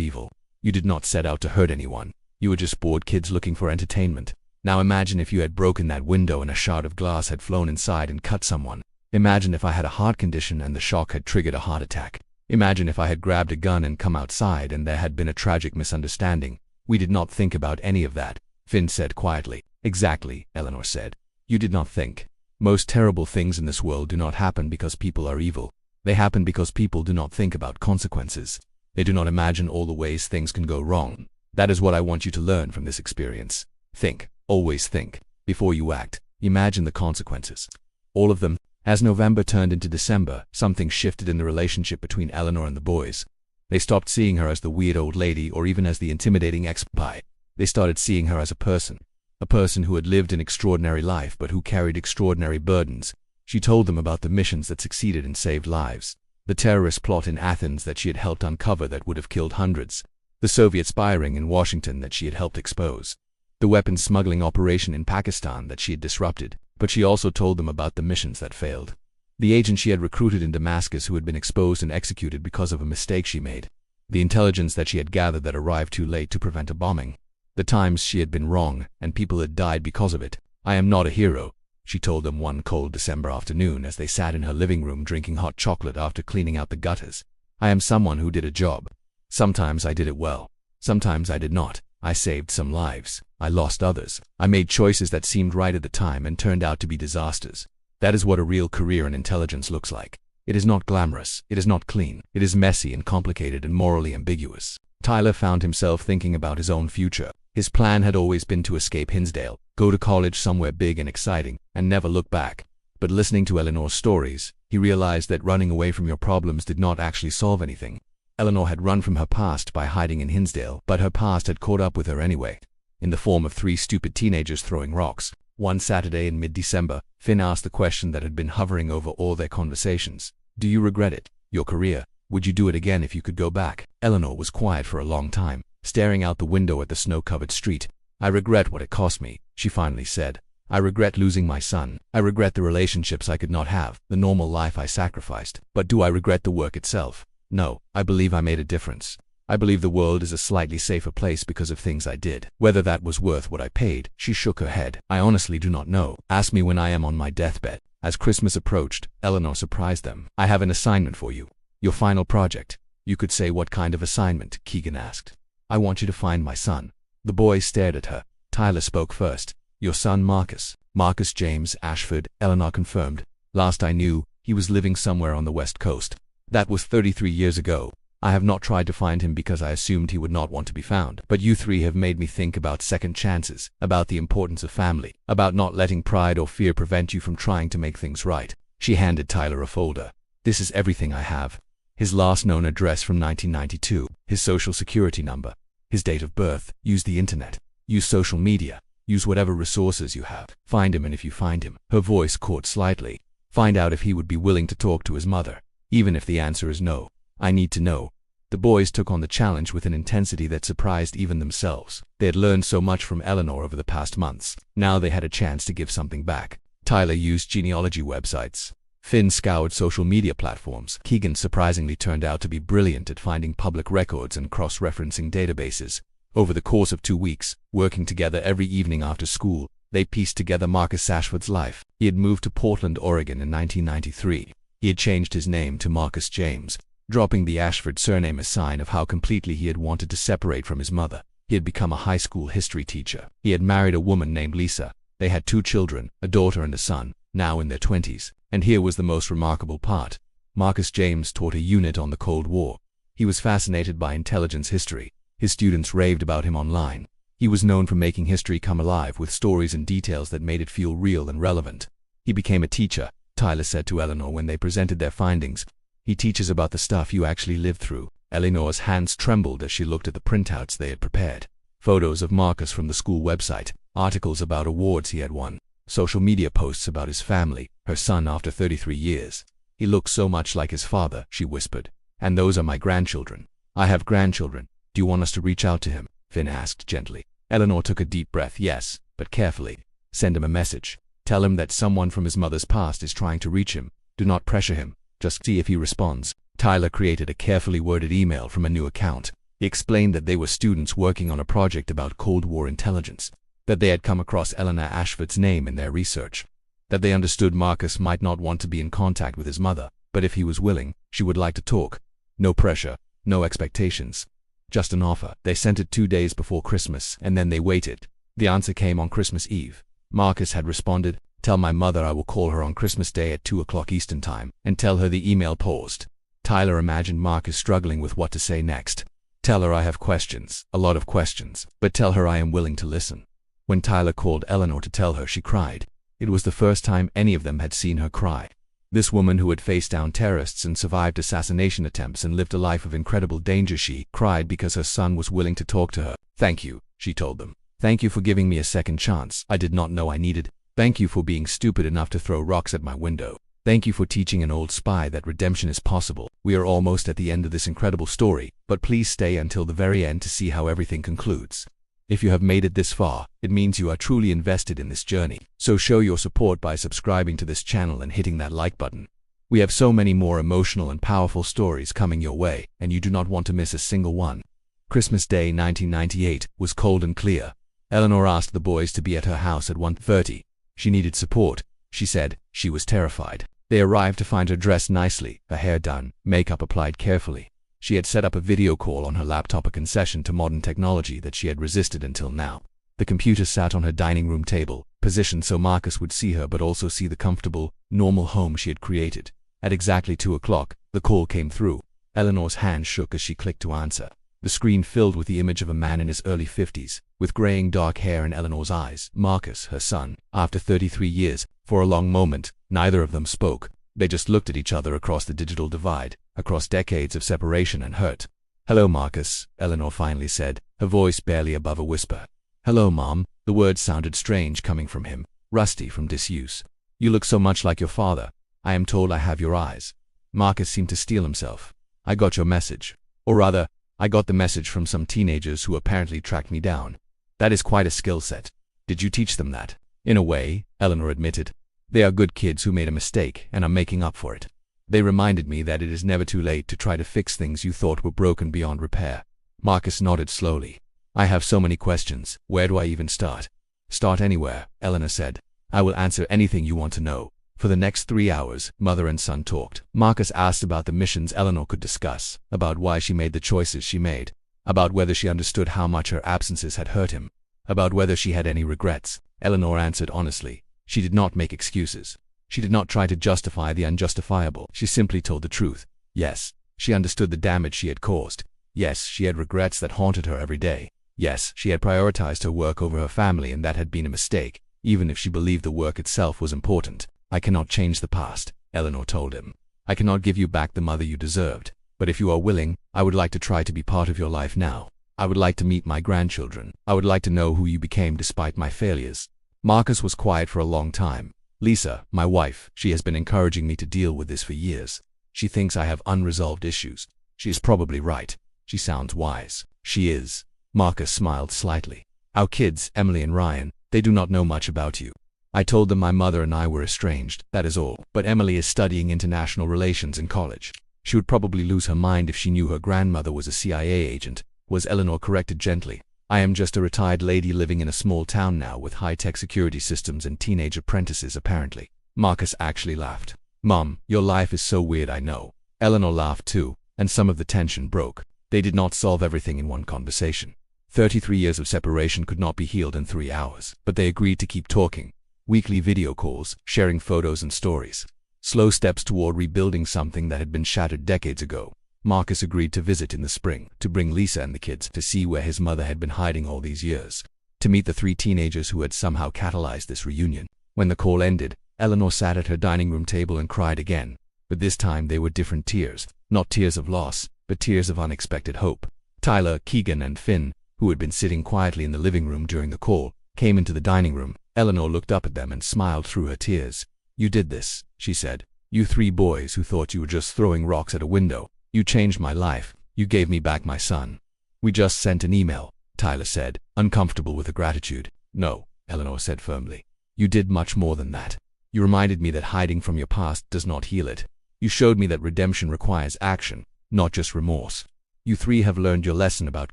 evil. You did not set out to hurt anyone. You were just bored kids looking for entertainment. Now imagine if you had broken that window and a shard of glass had flown inside and cut someone. Imagine if I had a heart condition and the shock had triggered a heart attack. Imagine if I had grabbed a gun and come outside and there had been a tragic misunderstanding." "We did not think about any of that," Finn said quietly. "Exactly," Eleanor said. "You did not think. Most terrible things in this world do not happen because people are evil. They happen because people do not think about consequences. They do not imagine all the ways things can go wrong. That is what I want you to learn from this experience. Think, always think, before you act. Imagine the consequences. All of them." As November turned into December, something shifted in the relationship between Eleanor and the boys. They stopped seeing her as the weird old lady or even as the intimidating ex-spy. They started seeing her as a person who had lived an extraordinary life but who carried extraordinary burdens. She told them about the missions that succeeded and saved lives. The terrorist plot in Athens that she had helped uncover that would have killed hundreds. The Soviet spy ring in Washington that she had helped expose. The weapons smuggling operation in Pakistan that she had disrupted. But she also told them about the missions that failed. The agent she had recruited in Damascus who had been exposed and executed because of a mistake she made. The intelligence that she had gathered that arrived too late to prevent a bombing. The times she had been wrong, and people had died because of it. "I am not a hero," she told them one cold December afternoon as they sat in her living room drinking hot chocolate after cleaning out the gutters. "I am someone who did a job. Sometimes I did it well. Sometimes I did not. I saved some lives. I lost others. I made choices that seemed right at the time and turned out to be disasters. That is what a real career in intelligence looks like. It is not glamorous. It is not clean. It is messy and complicated and morally ambiguous." Tyler found himself thinking about his own future. His plan had always been to escape Hinsdale, go to college somewhere big and exciting, and never look back. But listening to Eleanor's stories, he realized that running away from your problems did not actually solve anything. Eleanor had run from her past by hiding in Hinsdale, but her past had caught up with her anyway, in the form of 3 stupid teenagers throwing rocks. One Saturday in mid-December, Finn asked the question that had been hovering over all their conversations. Do you regret it? Your career? Would you do it again if you could go back? Eleanor was quiet for a long time, staring out the window at the snow-covered street. I regret what it cost me, she finally said. I regret losing my son. I regret the relationships I could not have, the normal life I sacrificed. But do I regret the work itself? No, I believe I made a difference. I believe the world is a slightly safer place because of things I did. Whether that was worth what I paid, she shook her head. I honestly do not know. Ask me when I am on my deathbed. As Christmas approached, Eleanor surprised them. I have an assignment for you. Your final project. You could say what kind of assignment, Keegan asked. I want you to find my son. The boys stared at her. Tyler spoke first. Your son Marcus. Marcus James Ashford, Eleanor confirmed. Last I knew, he was living somewhere on the West Coast. That was 33 years ago. I have not tried to find him because I assumed he would not want to be found. But you 3 have made me think about second chances, about the importance of family, about not letting pride or fear prevent you from trying to make things right. She handed Tyler a folder. This is everything I have. His last known address from 1992, his social security number, his date of birth. Use the internet. Use social media. Use whatever resources you have. Find him, and if you find him, her voice caught slightly, find out if he would be willing to talk to his mother. Even if the answer is no. I need to know. The boys took on the challenge with an intensity that surprised even themselves. They had learned so much from Eleanor over the past months. Now they had a chance to give something back. Tyler used genealogy websites. Finn scoured social media platforms. Keegan surprisingly turned out to be brilliant at finding public records and cross-referencing databases. Over the course of 2 weeks, working together every evening after school, they pieced together Marcus Ashford's life. He had moved to Portland, Oregon in 1993. He had changed his name to Marcus James, dropping the Ashford surname, a sign of how completely he had wanted to separate from his mother. He had become a high school history teacher. He had married a woman named Lisa. They had 2 children, a daughter and a son, now in their 20s. And here was the most remarkable part. Marcus James taught a unit on the Cold War. He was fascinated by intelligence history. His students raved about him online. He was known for making history come alive with stories and details that made it feel real and relevant. He became a teacher, Tyler said to Eleanor when they presented their findings. He teaches about the stuff you actually lived through. Eleanor's hands trembled as she looked at the printouts they had prepared. Photos of Marcus from the school website, articles about awards he had won, social media posts about his family, her son after 33 years. He looks so much like his father, she whispered. And those are my grandchildren. I have grandchildren. Do you want us to reach out to him? Finn asked gently. Eleanor took a deep breath. Yes, but carefully. Send him a message. Tell him that someone from his mother's past is trying to reach him. Do not pressure him. Just see if he responds. Tyler created a carefully worded email from a new account. He explained that they were students working on a project about Cold War intelligence, that they had come across Eleanor Ashford's name in their research, that they understood Marcus might not want to be in contact with his mother, but if he was willing, she would like to talk. No pressure, no expectations. Just an offer. They sent it 2 days before Christmas, and then they waited. The answer came on Christmas Eve. Marcus had responded, "Tell my mother I will call her on Christmas Day at 2 o'clock Eastern Time," and tell her the email paused. Tyler imagined Marcus struggling with what to say next. Tell her I have questions, a lot of questions, but tell her I am willing to listen. When Tyler called Eleanor to tell her, she cried. It was the first time any of them had seen her cry. This woman who had faced down terrorists and survived assassination attempts and lived a life of incredible danger, she cried because her son was willing to talk to her. "Thank you," she told them. "Thank you for giving me a second chance I did not know I needed. Thank you for being stupid enough to throw rocks at my window. Thank you for teaching an old spy that redemption is possible. We are almost at the end of this incredible story, but please stay until the very end to see how everything concludes. If you have made it this far, it means you are truly invested in this journey. So show your support by subscribing to this channel and hitting that like button. We have so many more emotional and powerful stories coming your way, and you do not want to miss a single one." Christmas Day 1998 was cold and clear. Eleanor asked the boys to be at her house at 1:30. She needed support, she said. She was terrified. They arrived to find her dressed nicely, her hair done, makeup applied carefully. She had set up a video call on her laptop, a concession to modern technology that she had resisted until now. The computer sat on her dining room table, positioned so Marcus would see her but also see the comfortable, normal home she had created. At exactly 2 o'clock, the call came through. Eleanor's hand shook as she clicked to answer. The screen filled with the image of a man in his early 50s, with graying dark hair in Eleanor's eyes. Marcus, her son, after 33 years. For a long moment, neither of them spoke. They just looked at each other across the digital divide. across decades of separation and hurt. "Hello, Marcus," Eleanor finally said, her voice barely above a whisper. "Hello, Mom." The words sounded strange coming from him, rusty from disuse. "You look so much like your father. I am told I have your eyes." Marcus seemed to steel himself. "I got your message. Or rather, I got the message from some teenagers who apparently tracked me down. That is quite a skill set. Did you teach them that?" "In a way," Eleanor admitted. "They are good kids who made a mistake and are making up for it. They reminded me that it is never too late to try to fix things you thought were broken beyond repair." Marcus nodded slowly. "I have so many questions. Where do I even start?" "Start anywhere," Eleanor said. "I will answer anything you want to know." For the next 3 hours, mother and son talked. Marcus asked about the missions Eleanor could discuss, about why she made the choices she made, about whether she understood how much her absences had hurt him, about whether she had any regrets. Eleanor answered honestly. She did not make excuses. She did not try to justify the unjustifiable. She simply told the truth. Yes, she understood the damage she had caused. Yes, she had regrets that haunted her every day. Yes, she had prioritized her work over her family, and that had been a mistake, even if she believed the work itself was important. "I cannot change the past," Eleanor told him. "I cannot give you back the mother you deserved. But if you are willing, I would like to try to be part of your life now. I would like to meet my grandchildren. I would like to know who you became despite my failures." Marcus was quiet for a long time. "Lisa, my wife, she has been encouraging me to deal with this for years. She thinks I have unresolved issues. She is probably right. She sounds wise." "She is." Marcus smiled slightly. "Our kids, Emily and Ryan, they do not know much about you. I told them my mother and I were estranged, that is all. But Emily is studying international relations in college. She would probably lose her mind if she knew her grandmother was a CIA agent," was Eleanor corrected gently. "I am just a retired lady living in a small town now with high-tech security systems and teenage apprentices apparently." Marcus actually laughed. "Mom, your life is so weird, I know." Eleanor laughed too, and some of the tension broke. They did not solve everything in one conversation. 33 years of separation could not be healed in 3 hours, but they agreed to keep talking. Weekly video calls, sharing photos and stories. Slow steps toward rebuilding something that had been shattered decades ago. Marcus agreed to visit in the spring, to bring Lisa and the kids to see where his mother had been hiding all these years, to meet the 3 teenagers who had somehow catalyzed this reunion. When the call ended, Eleanor sat at her dining room table and cried again. But this time they were different tears, not tears of loss, but tears of unexpected hope. Tyler, Keegan, and Finn, who had been sitting quietly in the living room during the call, came into the dining room. Eleanor looked up at them and smiled through her tears. "You did this," she said. "You 3 boys who thought you were just throwing rocks at a window. You changed my life. You gave me back my son." "We just sent an email," Tyler said, uncomfortable with the gratitude. "No," Eleanor said firmly. "You did much more than that. You reminded me that hiding from your past does not heal it. You showed me that redemption requires action, not just remorse. You 3 have learned your lesson about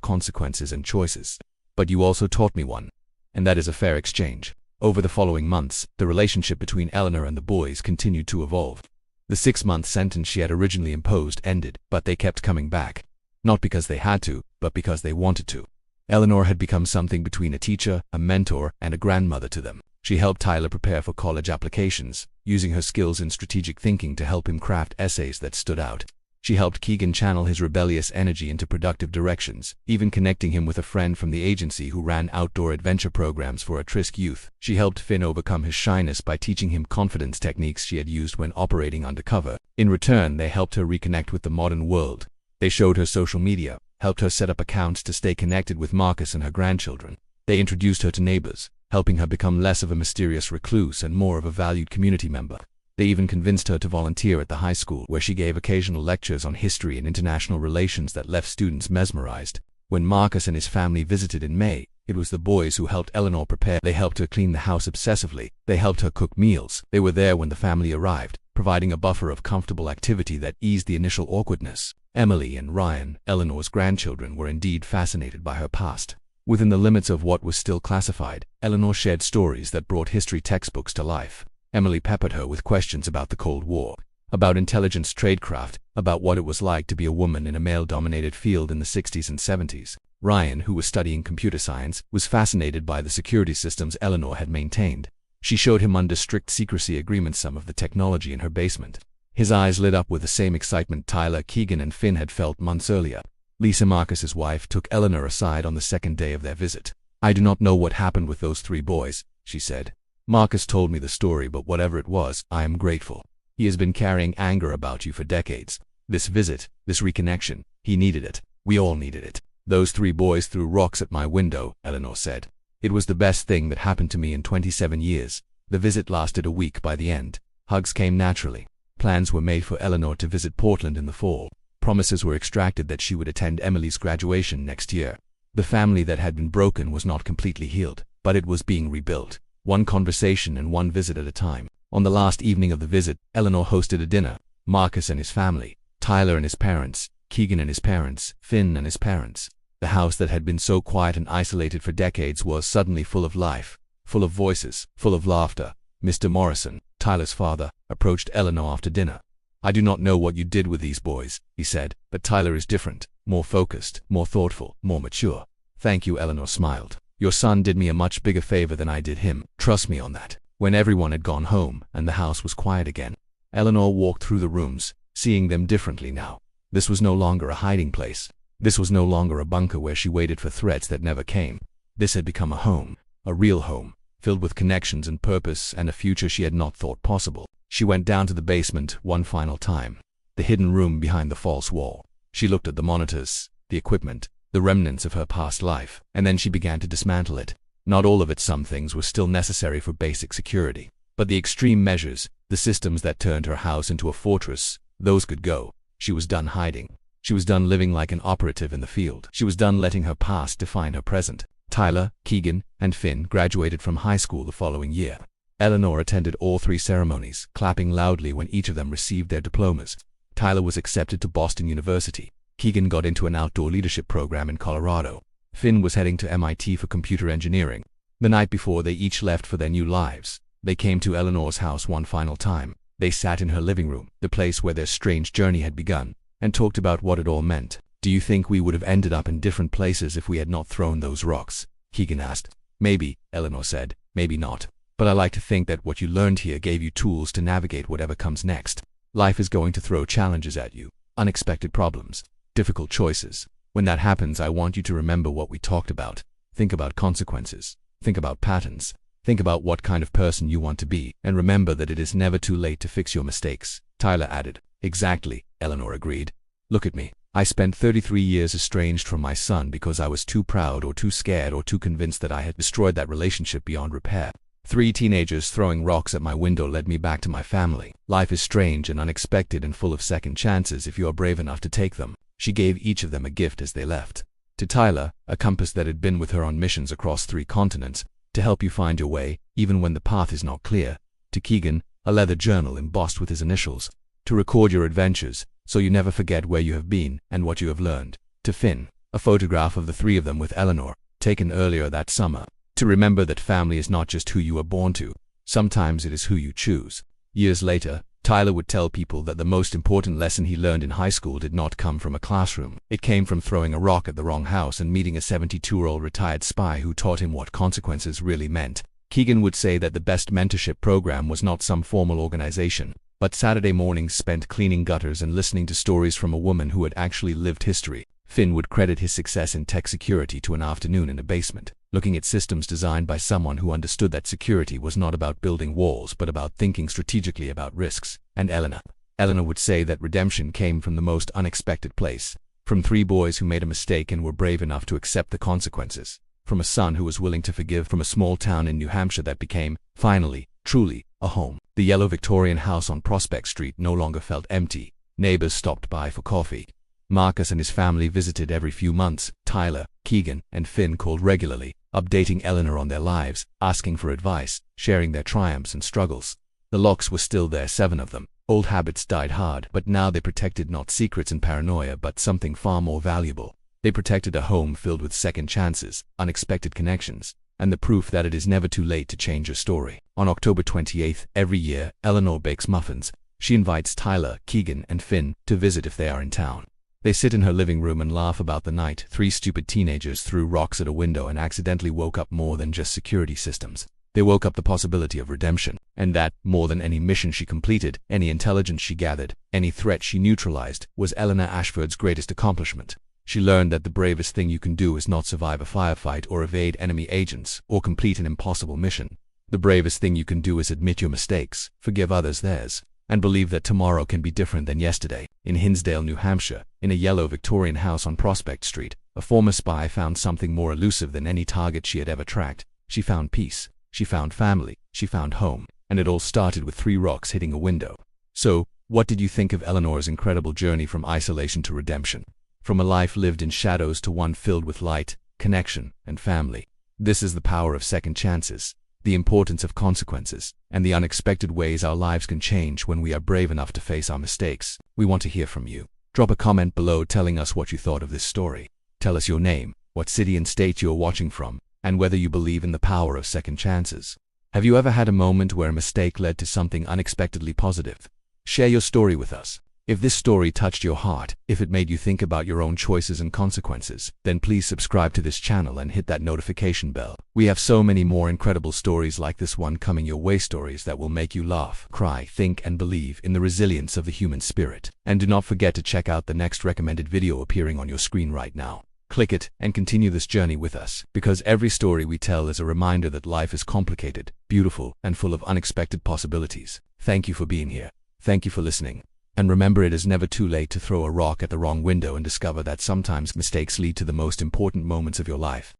consequences and choices. But you also taught me one. And that is a fair exchange." Over the following months, the relationship between Eleanor and the boys continued to evolve. The 6-month sentence she had originally imposed ended, but they kept coming back. Not because they had to, but because they wanted to. Eleanor had become something between a teacher, a mentor, and a grandmother to them. She helped Tyler prepare for college applications, using her skills in strategic thinking to help him craft essays that stood out. She helped Keegan channel his rebellious energy into productive directions, even connecting him with a friend from the agency who ran outdoor adventure programs for at-risk youth. She helped Finn overcome his shyness by teaching him confidence techniques she had used when operating undercover. In return, they helped her reconnect with the modern world. They showed her social media, helped her set up accounts to stay connected with Marcus and her grandchildren. They introduced her to neighbors, helping her become less of a mysterious recluse and more of a valued community member. They even convinced her to volunteer at the high school, where she gave occasional lectures on history and international relations that left students mesmerized. When Marcus and his family visited in May, it was the boys who helped Eleanor prepare. They helped her clean the house obsessively. They helped her cook meals. They were there when the family arrived, providing a buffer of comfortable activity that eased the initial awkwardness. Emily and Ryan, Eleanor's grandchildren, were indeed fascinated by her past. Within the limits of what was still classified, Eleanor shared stories that brought history textbooks to life. Emily peppered her with questions about the Cold War, about intelligence tradecraft, about what it was like to be a woman in a male-dominated field in the 60s and 70s. Ryan, who was studying computer science, was fascinated by the security systems Eleanor had maintained. She showed him under strict secrecy agreements some of the technology in her basement. His eyes lit up with the same excitement Tyler, Keegan, and Finn had felt months earlier. Lisa, Marcus's wife, took Eleanor aside on the second day of their visit. "I do not know what happened with those 3 boys," she said. "Marcus told me the story, but whatever it was, I am grateful. He has been carrying anger about you for decades. This visit, this reconnection, he needed it. We all needed it. Those 3 boys threw rocks at my window, Eleanor said. It was the best thing that happened to me in 27 years. The visit lasted a week by the end. Hugs came naturally. Plans were made for Eleanor to visit Portland in the fall. Promises were extracted that she would attend Emily's graduation next year. The family that had been broken was not completely healed, but it was being rebuilt. One conversation and one visit at a time. On the last evening of the visit, Eleanor hosted a dinner. Marcus and his family, Tyler and his parents, Keegan and his parents, Finn and his parents. The house that had been so quiet and isolated for decades was suddenly full of life, full of voices, full of laughter. Mr. Morrison, Tyler's father, approached Eleanor after dinner. "I do not know what you did with these boys," he said, "but Tyler is different, more focused, more thoughtful, more mature." "Thank you," Eleanor smiled. "Your son did me a much bigger favor than I did him. Trust me on that." When everyone had gone home and the house was quiet again, Eleanor walked through the rooms, seeing them differently now. This was no longer a hiding place. This was no longer a bunker where she waited for threats that never came. This had become a home, a real home, filled with connections and purpose and a future she had not thought possible. She went down to the basement one final time, the hidden room behind the false wall. She looked at the monitors, the equipment, the remnants of her past life, and then she began to dismantle it. Not all of it. Some things were still necessary for basic security. But the extreme measures, the systems that turned her house into a fortress, those could go. She was done hiding. She was done living like an operative in the field. She was done letting her past define her present. Tyler, Keegan, and Finn graduated from high school the following year. Eleanor attended all 3 ceremonies, clapping loudly when each of them received their diplomas. Tyler was accepted to Boston University. Keegan got into an outdoor leadership program in Colorado. Finn was heading to MIT for computer engineering. The night before they each left for their new lives, they came to Eleanor's house one final time. They sat in her living room, the place where their strange journey had begun, and talked about what it all meant. "Do you think we would have ended up in different places if we had not thrown those rocks?" Keegan asked. "Maybe," Eleanor said, "maybe not. But I like to think that what you learned here gave you tools to navigate whatever comes next. Life is going to throw challenges at you, unexpected problems, difficult choices. When that happens, I want you to remember what we talked about. Think about consequences. Think about patterns. Think about what kind of person you want to be, and remember that it is never too late to fix your mistakes." Tyler added. "Exactly," Eleanor agreed. "Look at me. I spent 33 years estranged from my son because I was too proud or too scared or too convinced that I had destroyed that relationship beyond repair. 3 teenagers throwing rocks at my window led me back to my family. Life is strange and unexpected and full of second chances if you are brave enough to take them." She gave each of them a gift as they left. To Tyler, a compass that had been with her on missions across 3 continents, to help you find your way, even when the path is not clear. To Keegan, a leather journal embossed with his initials, to record your adventures, so you never forget where you have been and what you have learned. To Finn, a photograph of the 3 of them with Eleanor, taken earlier that summer, to remember that family is not just who you were born to, sometimes it is who you choose. Years later, Tyler would tell people that the most important lesson he learned in high school did not come from a classroom. It came from throwing a rock at the wrong house and meeting a 72-year-old retired spy who taught him what consequences really meant. Keegan would say that the best mentorship program was not some formal organization, but Saturday mornings spent cleaning gutters and listening to stories from a woman who had actually lived history. Finn would credit his success in tech security to an afternoon in a basement, looking at systems designed by someone who understood that security was not about building walls but about thinking strategically about risks. And Eleanor would say that redemption came from the most unexpected place, from 3 boys who made a mistake and were brave enough to accept the consequences, from a son who was willing to forgive, from a small town in New Hampshire that became, finally, truly, a home. The yellow Victorian house on Prospect Street no longer felt empty. Neighbors stopped by for coffee. Marcus and his family visited every few months. Tyler, Keegan, and Finn called regularly, updating Eleanor on their lives, asking for advice, sharing their triumphs and struggles. The locks were still there, 7 of them. Old habits died hard, but now they protected not secrets and paranoia but something far more valuable. They protected a home filled with second chances, unexpected connections, and the proof that it is never too late to change your story. On October 28th, every year, Eleanor bakes muffins. She invites Tyler, Keegan, and Finn to visit if they are in town. They sit in her living room and laugh about the night 3 stupid teenagers threw rocks at a window and accidentally woke up more than just security systems. They woke up the possibility of redemption, and that, more than any mission she completed, any intelligence she gathered, any threat she neutralized, was Eleanor Ashford's greatest accomplishment. She learned that the bravest thing you can do is not survive a firefight or evade enemy agents or complete an impossible mission. The bravest thing you can do is admit your mistakes, forgive others theirs, and believe that tomorrow can be different than yesterday. In Hinsdale, New Hampshire, in a yellow Victorian house on Prospect Street, a former spy found something more elusive than any target she had ever tracked. She found peace, she found family, she found home, and it all started with 3 rocks hitting a window. So, what did you think of Eleanor's incredible journey from isolation to redemption? From a life lived in shadows to one filled with light, connection, and family. This is the power of second chances, the importance of consequences, and the unexpected ways our lives can change when we are brave enough to face our mistakes. We want to hear from you. Drop a comment below telling us what you thought of this story. Tell us your name, what city and state you are watching from, and whether you believe in the power of second chances. Have you ever had a moment where a mistake led to something unexpectedly positive? Share your story with us. If this story touched your heart, if it made you think about your own choices and consequences, then please subscribe to this channel and hit that notification bell. We have so many more incredible stories like this one coming your way, stories that will make you laugh, cry, think, and believe in the resilience of the human spirit. And do not forget to check out the next recommended video appearing on your screen right now. Click it and continue this journey with us, because every story we tell is a reminder that life is complicated, beautiful, and full of unexpected possibilities. Thank you for being here. Thank you for listening. And remember, it is never too late to throw a rock at the wrong window and discover that sometimes mistakes lead to the most important moments of your life.